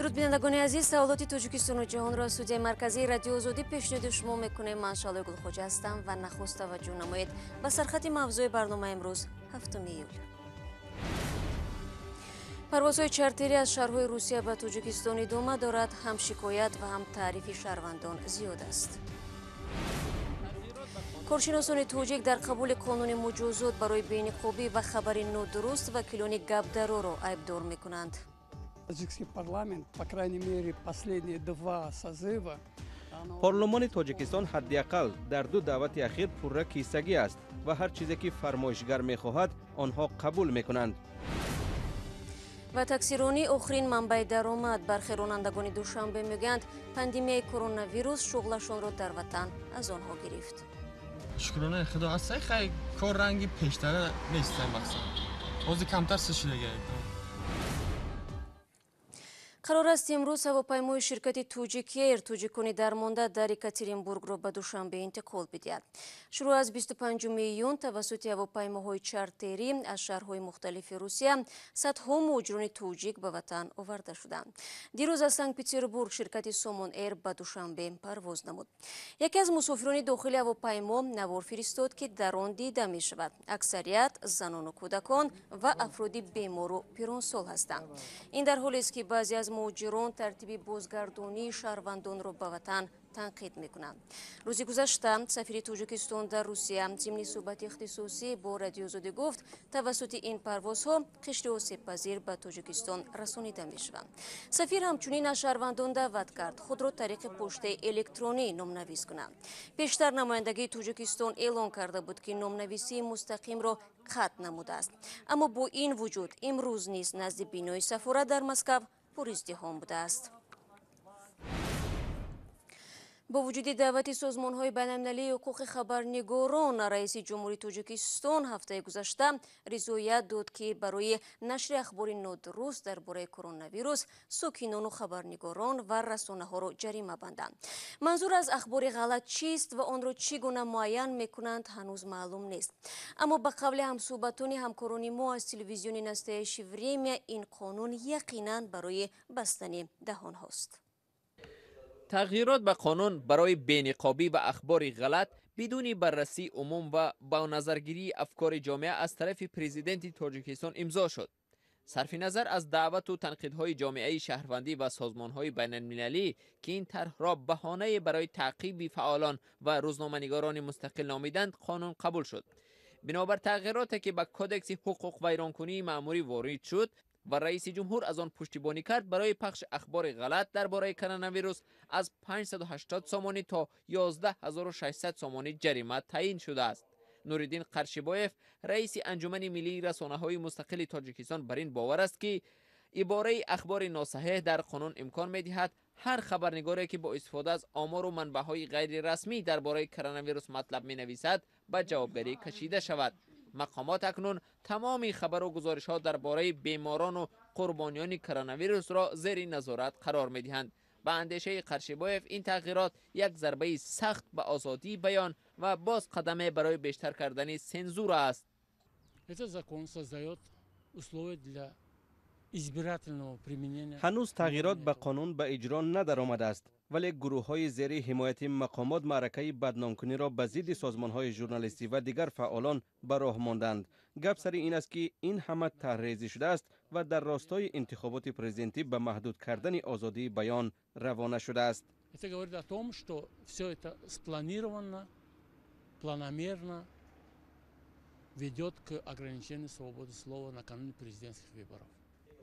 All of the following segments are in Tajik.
درود بینندگان عزیز، سوالات تاجیکستان و جهان را استودیوی مرکزی رادیو آزادی پیشنهاد شما میکنیم. من شالای گلخوجه هستم و نخست توجه نمایید به سرخط موضوع برنامه امروز 7 ایول. پروازهای چارتری از شهرهای روسیه به تاجیکستان ادامه دارد. هم شکایت و هم تعریف شهروندان زیاد است. کارشناسان توجیک در قبول قانون مجازات برای بین‌قابی و خبر نادرست وکیلان گپدرو را عیبدار میکنند. پارلمان تاجیکستان حداقل در 2 دعوت اخیر پرره کیسگی است و هر چیزی که فرمایشگر میخواهد آنها قبول میکنند. و تکثیرانی آخرین منبع درآمد. برخی رانندگان دوشنبه میگویند پاندمیای کرونا ویروس شغلشان را در وطن از آنها گرفت. شکرانه خدا هستی خیلی کار رنگی پیشتره نیست مقصد. بازی کمتر سشیده قرار است امروز هواپیمای شرکت توجیک ایر توجیکان درمانده در یکاترینبورگ را به دوشنبه انتقال بدهد. شروع از 25 میلیون توسط هواپیماهای چارتری از شهرهای مختلف روسیه صدها مهاجران توجیک به وطن آورده شدند. دیروز از سنت پترزبورگ شرکت سومون ایر به دوشنبه پرواز نمود. یکی از مسافران داخل هواپیما نوار فرستاد که در آن دیده می شود اکثریت زنان و کودکان و افرادی بیمار و پیرانسال هستند. این در حالی است که بعضی از مهاجران ترتیب بازگردانی شهروندان را به وطن تنقید میکنند. روز گذشته سفیر تاجیکستان در روسیه ضمن صحبت اختصاصی با رادیو آزادی گفت توسط این پروازها قشر آسیب‌پذیر به تاجیکستان رسانیده میشوند. سفیر همچنین از شهروندان دعوت کرد خود را طریق پشت الکترونی نامنویس کنند. پیشتر نمایندگی تاجیکستان اعلام کرده بود که نامنویسی مستقیم را قطع نموده است، اما با این وجود امروز نیز نزد بینای سفارت در مسکو پر ازدحام بوده است. با وجود دعوت سازمان‌های بین‌المللی حقوق خبرنگاران، رئیس جمهوری تاجیکستان هفته گذشته رضایت داد که برای نشر اخبار نادرست درباره کرونا ویروس ساکنان و خبرنگاران و رسانه‌ها را جریمه بندند. منظور از اخبار غلط چیست و آن را چگونه معین می‌کنند هنوز معلوم نیست، اما به قول همصحبتان همکاران ما از تلویزیون نستایش وریمیا این قانون یقیناً برای بستن دهان هاست. تغییرات به قانون برای بین‌قابی و اخبار غلط بدون بررسی عموم و با نظرگیری افکار جامعه از طرف پرزیدنت تاجیکستان امضا شد. صرف نظر از دعوت و تنقیدهای جامعه شهروندی و سازمانهای بین‌المللی که این طرح را بهانه برای تعقیب فعالان و روزنامه‌نگاران مستقل نامیدند، قانون قبول شد. بنابر تغییراتی که به کدکس حقوق ویرانکنی مأموری وارد شد و رئیس جمهور از آن پشتیبانی کرد، برای پخش اخبار غلط درباره کرونا ویروس از 580 سامانی تا 11600 سامانی جریمه تعیین شده است. نوردین قرشبایف رئیس انجمن ملی رسانه‌های مستقل تاجیکستان بر این باور است که عباره اخبار ناصحیح در قانون امکان می‌دهد هر خبرنگاری که با استفاده از آمار و منبع‌های غیر رسمی درباره کرونا ویروس مطلب می‌نویسد به جوابداری کشیده شود. مقامات اکنون تمامی خبر و گزارش ها درباره بیماران و قربانیان کرونا ویروس را زیر نظارت قرار می دهند. به اندیشه قرشبایف این تغییرات یک ضربه سخت به آزادی بیان و باز قدم برای بیشتر کردن سنزور است. هنوز تغییرات به قانون به اجرا ندرآمده است، ولی گروه‌های زیر حمایت مقامات معرکه بدنامکنی را به ضد سازمان‌های ژورنالیستی و دیگر فعالان به راه ماندند. گپ سر این است که این همه طرح‌ریزی شده است و در راستای انتخابات پرزیدنتی به محدود کردن آزادی بیان روانه شده است.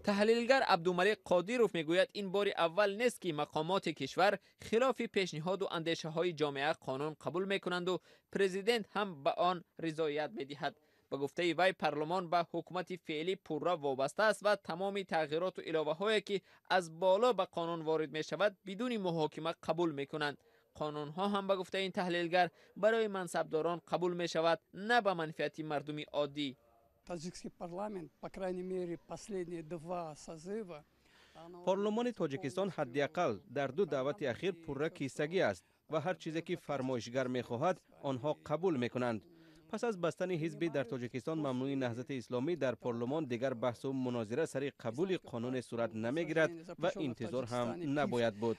تحلیلگر عبدالملک قادیروف میگوید این بار اول نیست که مقامات کشور خلاف پیشنهاد و اندیشه های جامعه قانون قبول میکنند و پرزیدنت هم به آن رضایت میدهد. به گفته وی پارلمان به حکومت فعلی پورا وابسته است و تمام تغییرات و علاوه هایی که از بالا به قانون وارد می شود بدون محاکمه قبول میکنند. قانون ها هم به گفته این تحلیلگر برای منصبداران قبول می شود، نه به منفعت مردم عادی. پارلمان تاجیکستان حداقل در 2 دعوت اخیر پرره کیسگی است و هر چیزی که فرمایشگر میخواهد آنها قبول میکنند. پس از بستن حزبی در تاجیکستان ممنوع نهضت اسلامی در پارلمان دیگر بحث و مناظره سر قبول قانون صورت نمیگیرد و انتظار هم نباید بود.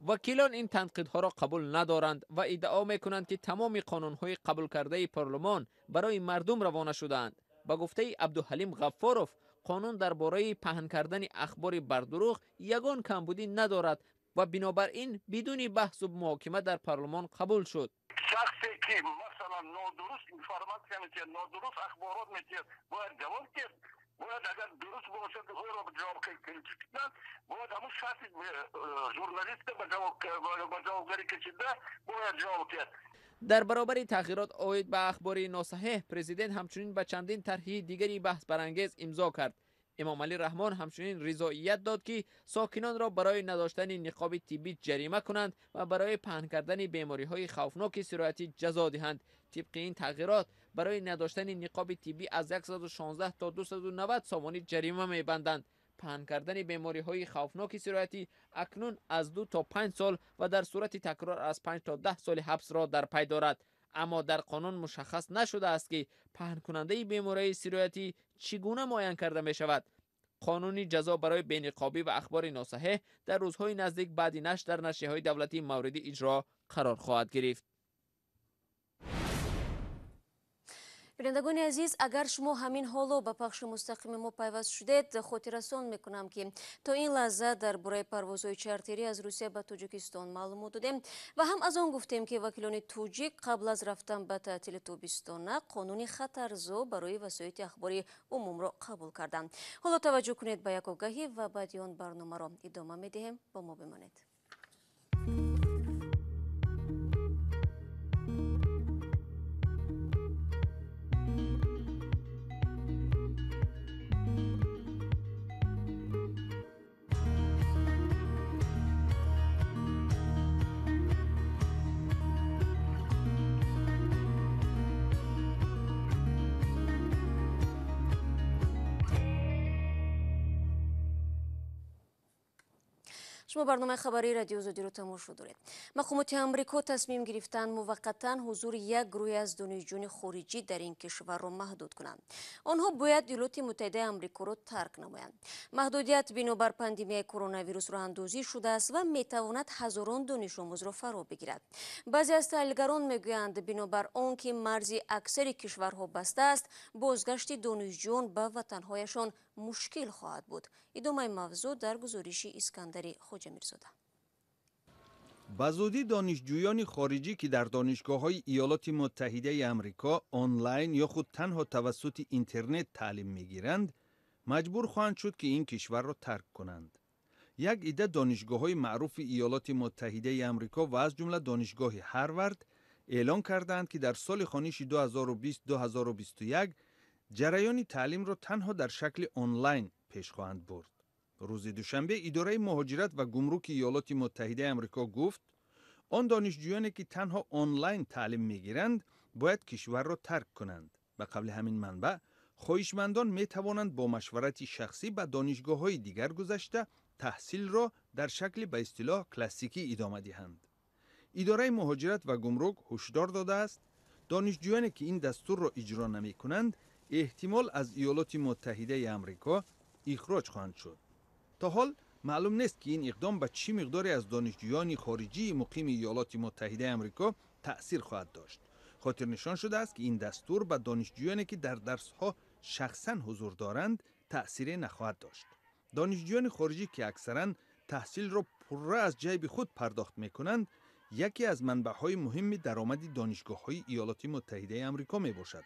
وکیلان این تنقیدها را قبول ندارند و ادعا میکنند که تمام قانونهای قبول کرده پارلمان برای مردم روانه شده‌اند. با گفته عبدالحلیم غفاروف، قانون درباره پهن کردن اخبار بر دروغ یگان کمبودی ندارد و بنابراین بدون بحث و محاکمه در پارلمان قبول شد. شخصی که مثلا نادرست انفارماسیون میتید، نادرست اخبارات میتید، باید جواب کرد. باید اگر درست باشد او را به جواب کشیدن، باید همون شخصی ژورنالیست به جوابگری کشیده باید جواب کرد. در برابر تغییرات عاید به اخبار ناصحیح، پرزیدنت همچنین به چندین طرح دیگری بحث برانگیز امضا کرد. امام علی رحمان همچنین رضایت داد که ساکنان را برای نداشتن نقاب طبی جریمه کنند و برای پهن کردن بیماری‌های خوفناک سرایتی جزا دهند. طبق این تغییرات برای نداشتن نقاب طبی از 116 تا 290 سامانی جریمه می‌بندند. پهن کردن بیماری‌های خوفناک سرایتی اکنون از 2 تا 5 سال و در صورت تکرار از 5 تا 10 سال حبس را در پی دارد. اما در قانون مشخص نشده است که پهن کننده بیماری سرایتی چگونه معین کرده می شود. قانونی جزا برای بی‌نقابی و اخبار ناصحیح در روزهای نزدیک بعد نشر در نشریه‌های دولتی مورد اجرا قرار خواهد گرفت. بینندگان عزیز، اگر شما همین حالا به پخش مستقیم ما پیوست شدید، خاطررسان میکنم که تا این لحظه درباره پروازهای چارتری از روسیه به تاجیکستان معلومات دادیم و هم از آن گفتیم که وکیلان توجیک قبل از رفتن به تعطیل تابستانه قانون خطرزا برای وسایط اخباری عموم را قبول کردند. حالا توجه کنید به یک آگهی و بعد آن برنامه را ادامه میدهیم. با ما بمانید. شما برنامه خبری رادیو آزادی رو تماشا دارید. مقامات آمریکا تصمیم گرفتن موقتا حضور یک گروه از دانشجویان خارجی در این کشور را محدود کنند. آنها باید ایالات متحده آمریکا را ترک نمایند. محدودیت بنابر پاندمی کرونا ویروس راه اندازی شده است و میتواند هزاران دانش آموز را فرا بگیرد. بعضی از تحلیلگران میگویند بنابر آنکه مرز اکثر کشورها بسته است، بازگشت دانشجویان به وطنهایشان مشکل خواهد بود. ادامه موضوع در گزارش اسکندری خوجه میرزاده. به زودی دانشجویان خارجی که در دانشگاه‌های ایالات متحده آمریکا آنلاین یا خود تنها توسط اینترنت تعلیم می‌گیرند، مجبور خواهند شد که این کشور را ترک کنند. یک عده دانشگاه‌های معروف ایالات متحده آمریکا و از جمله دانشگاه هاروارد اعلان کردند که در سال خانشی 2020-2021 جریان تعلیم را تنها در شکل آنلاین پیش خواهند برد. روز دوشنبه اداره مهاجرت و گمرک ایالات متحده آمریکا گفت آن دانشجویانی که تنها آنلاین تعلیم می‌گیرند باید کشور را ترک کنند. به قبل همین منبع خواهشمندان می توانند با مشورت شخصی به دانشگاه‌های دیگر گذشته تحصیل را در شکل به اصطلاح کلاسیکی ادامه دهند. اداره مهاجرت و گمرک هشدار داده است دانشجویانی که این دستور را اجرا نمی‌کنند احتمال از ایالات متحده آمریکا اخراج خواهند شد. تا حال معلوم نیست که این اقدام به چه مقداری از دانشجویان خارجی مقیم ایالات متحده آمریکا تأثیر خواهد داشت. خاطر نشان شده است که این دستور به دانشجویانی که در درس‌ها شخصاً حضور دارند تأثیر نخواهد داشت. دانشجویان خارجی که اکثراً تحصیل را پره از جیب خود پرداخت می‌کنند، یکی از منبع‌های مهم درآمد دانشگاه‌های ایالات متحده آمریکا میباشد.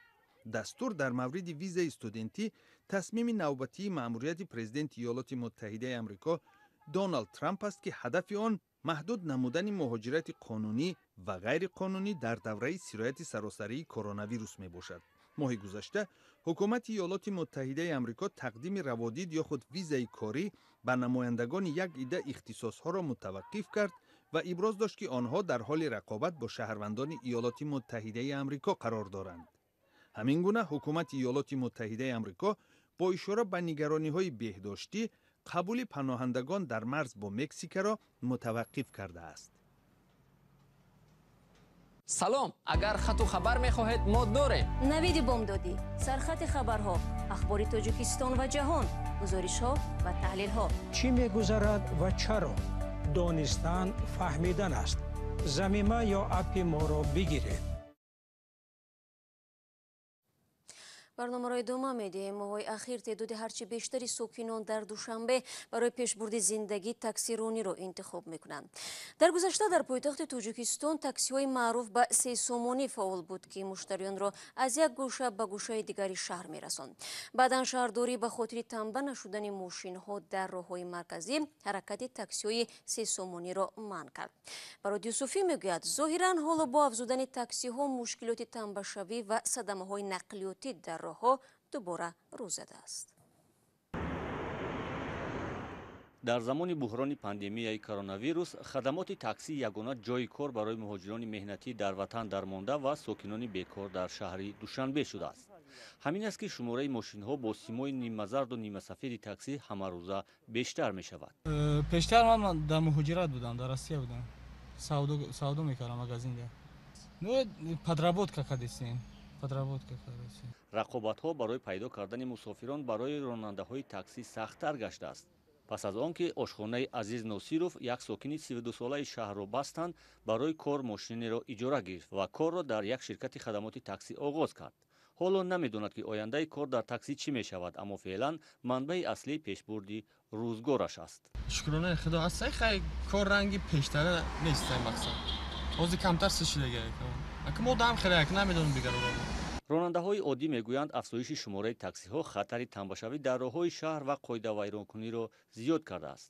دستور در مورد ویزا استودنتی تصمیم نوبتی مأموریت پرزیدنت ایالات متحده آمریکا دونالد ترامپ است که هدف آن محدود نمودن مهاجرت قانونی و غیر قانونی در دوره سرایت سراسری کرونا ویروس می باشد. ماه گذشته حکومت ایالات متحده آمریکا تقدیم روادید یا خود ویزای کاری به نمایندگان یک عده اختصاص‌ها را متوقف کرد و ابراز داشت که آنها در حال رقابت با شهروندان ایالات متحده آمریکا قرار دارند. همین گونه حکومت ایالات متحده آمریکا با اشاره به نگرانی‌های بهداشتی قبول پناهندگان در مرز با مکزیک را متوقف کرده است. салом, агар хату хабар мехоҳед мо дорем. навиди бомдодӣ, сархати хабарҳо, ахбори тоҷикистон ва ҷаҳон, гузоришҳо ва таҳлилҳо. чӣ мегузарад ва чаро? донистан фаҳмидан аст. замима ё апи моро бигиред. барномаро идома медиҳем. моҳои ахир теъдоди ҳарчи бештари сокинон дар душанбе барои пешбурди зиндагӣ таксирониро интихоб мекунанд. дар гузашта дар пойтахти тоҷикистон таксиҳои маъруф ба сесомонӣ фаъол буд ки муштариёнро аз як гӯша ба гӯшаи дигари шаҳр мерасонд. баъдан шаҳрдорӣ ба хотири танба нашудани мошинҳо дар роҳҳои марказӣ ҳаракати таксиҳои сесомониро манъ кард. барод юсуфӣ мегӯяд зоҳиран ҳоло бо афзудани таксиҳо мушкилоти танбашавӣ ва садамаҳои нақлиётӣ дар роҳҳо дубора рӯ задааст. дар замони буҳрони пандемияи коронавирус хадамоти таксӣ ягона ҷойи кор барои муҳоҷирони меҳнатӣ дар ватан дармонда ва сокинони бекор дар шаҳри душанбе шудааст. ҳамин аст ки шумораи мошинҳо бо симои нимазарду нимасафеди таксӣ ҳамарӯза бештар мешавад. пештар ман дар муҳоҷират будам, дар Россия будам. Савдо мекардам магазинда. Ну подработка кардем. рақобатҳо барои пайдо кардани мусофирон барои ронандаҳои таксӣ сахттар гаштааст. пас аз он ки ошхонаи Азиз Носиров, як сокини 32-солаи шаҳрро бастанд, барои кор мошинеро иҷора гирифт ва корро дар як ширкати хадамоти таксӣ оғоз кард. ҳоло намедонад ки ояндаи кор дар таксӣ чӣ мешавад, аммо феълан манбаи аслии пешбурди рӯзгораш аст. шукронаи худо аст. Хай кор ранги пештара нест мақсад. ҳозир камтар сишидага. Ака мо дам хирак намедонам дигар. ронандаҳои оддӣ мегӯянд афзоиши шумораи таксиҳо хатари танбашавӣ дар роҳҳои шаҳр ва қоидавайронкуниро зиёд кардааст.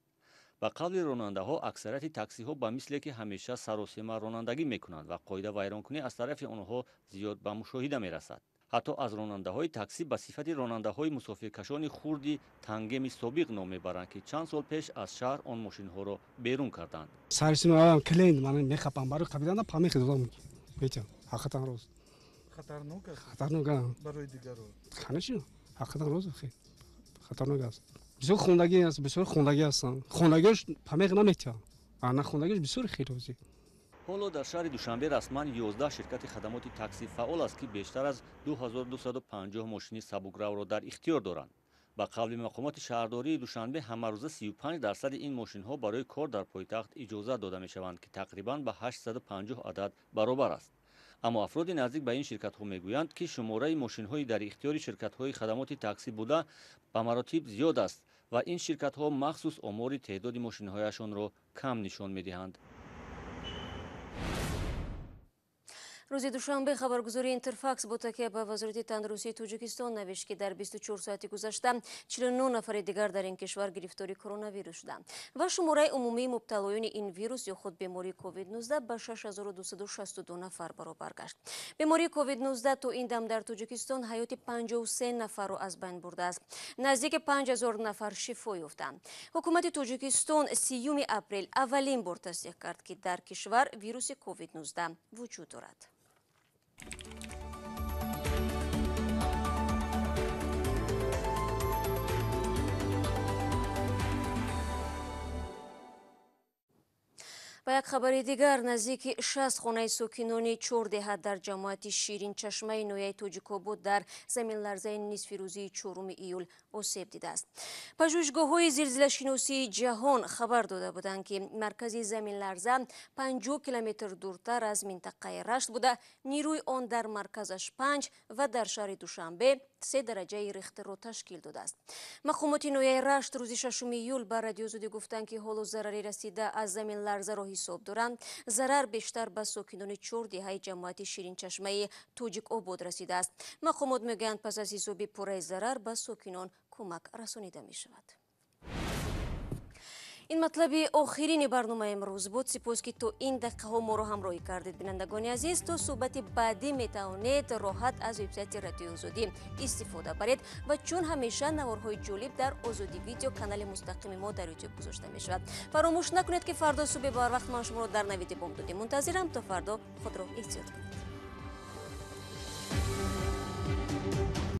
ба қавли ронандаҳо аксарияти таксиҳо ба мисле ки ҳамеша саросема ронандагӣ мекунанд ва қоидавайронкунӣ аз тарафи онҳо зиёд ба мушоҳида мерасад. ҳатто аз ронандаҳои таксӣ ба сифати ронандаҳои мусофиркашони хурди тангеми собиқ ном мебаранд ки чанд сол пеш аз шаҳр он мошинҳоро берун карданд. خطرناک برای دیگران. خانه‌شون خطرناک است. بسیار خونگی است، بسیار خونگی هستند. خونگیش همه نمی‌تونن. آن خونگیش بسیار خیلی. ҳоло дар шаҳри душанбе расман 11 ширкати хадамоти таксӣ фаъол аст ки бештар аз 2250 мошини сабукравро дар ихтиёр доранд. ба қавли мақомоти шаҳрдории душанбе ҳамарӯза 35% ин мошинҳо барои кор дар пойтахт иҷозат дода мешаванд ки тақрибан ба 850 адад баробар аст. аммо афроди наздик ба ин ширкатҳо мегӯянд ки шумораи мошинҳои дар ихтиёри ширкатҳои хадамоти таксӣ буда ба маротиб зиёд аст ва ин ширкатҳо махсус омори теъдоди мошинҳояшонро кам нишон медиҳанд. рӯзи душанбе хабаргузори Интерфакс бо такя ба вазорати тандурустии Тоҷикистон навишт ки дар 24 соати гузашта 49 нафари дигар дар ин кишвар гирифтори коронавирус шуданд ва шумораи умумии мубталоёни ин вирус ё худ бемории COVID-19 ба 6262 нафар баробар гашт. бемории COVID-19 то ин дам дар Тоҷикистон ҳаёти 53 нафарро аз байн бурдааст. наздики 5000 нафар шифо ёфтанд. ҳукумати Тоҷикистон 30 апрел аввалин бор тасдиқ кард ки дар кишвар вируси COVID-19 вуҷуд дорад. ба як хабари дигар, наздики 60 хонаи сокинони чордеҳа дар ҷамоати Ширинчашмаи ноҳияи Тоҷикобод дар заминларзаи нисфи рӯзии 4 июл осеб дидааст. пажӯҳишгоҳҳои зилзилашиносии ҷаҳон хабар дода буданд ки маркази заминларза 50 километр дуртар аз минтақаи Рашт буда, нирӯи он дар марказаш 5 ва дар шаҳри Душанбе 3 дараҷаи Рихтерро ташкил додааст. мақомоти ноҳияи Рашт рӯзи 6 июл ба радиозудӣ гуфтанд ки ҳоло зарари расида аз заминларзаро ҳисоб доранд. зарар бештар ба сокинони чордеҳаи ҷамоати Ширинчашмаи Тоҷикобод расидааст. мақомот мегӯянд пас аз ҳисоби пурраи зарар ба сокинон кӯмак расонида мешавад. ин матлаби охирини барномаи имрӯз буд. сипос ки то ин дақиқаҳо моро ҳамроҳӣ кардед. бинандагони азиз, то суҳбати баъдӣ метавонед роҳат аз вебсайти Радиои Озодӣ истифода баред ва чун ҳамеша наворҳои ҷолиб дар Озодӣ видео канали мустақими мо дар YouTube гузошта мешавад. фаромӯш накунед ки фардо субҳи барвақт ман шуморо дар навиди бомдодӣ мунтазирам. то фардо худро эҳтиёт кунед.